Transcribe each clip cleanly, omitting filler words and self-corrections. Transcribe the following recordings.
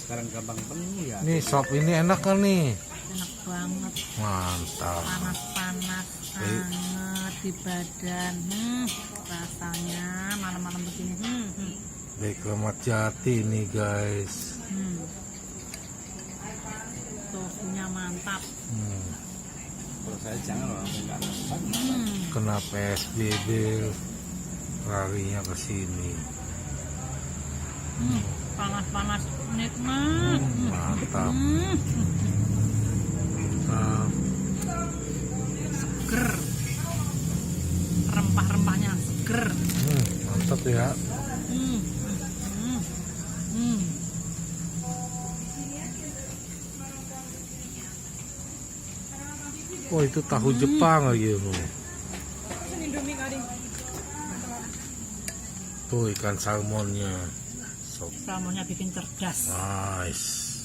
sekarang gampang penuh ya. Nih sop ini enak kan nih? Enak banget. Mantap. Panas-panas, hangat di badan. Rasanya malam-malam begini. Di Kramat Jati nih guys. Tofunya mantap. Kalau saya jangan orang enggak nafas. Kena PSBB larinya ke sini. Panas-panas nikmat. Mantap. Seger. Rempah-rempahnya seger. Mantap ya. Oh itu tahu Jepang lagi tuh. Tuh ikan salmonnya. Sop. Salmonnya bikin cerdas. Nice.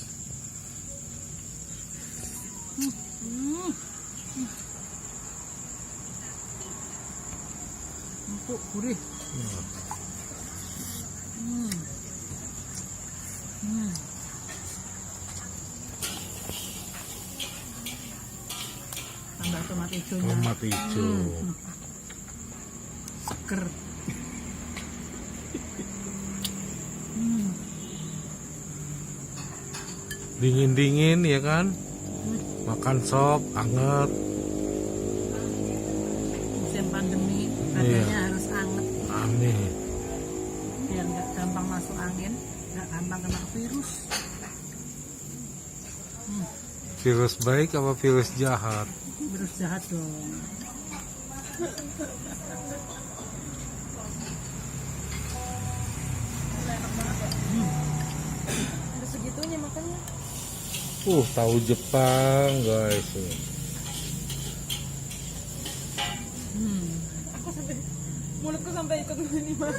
Empuk, gurih. Tambah tomat hijaunya. Tomat hijau. Seger. Dingin-dingin ya kan? Makan sop anget. Musim pandemi, badannya harus anget. Amin. Biar nggak gampang masuk angin, nggak gampang kena virus. Virus baik apa virus jahat? Virus jahat dong. Udah segitunya makannya. Tahu Jepang guys. Aku sampai mulutku sampai ikut ini mas.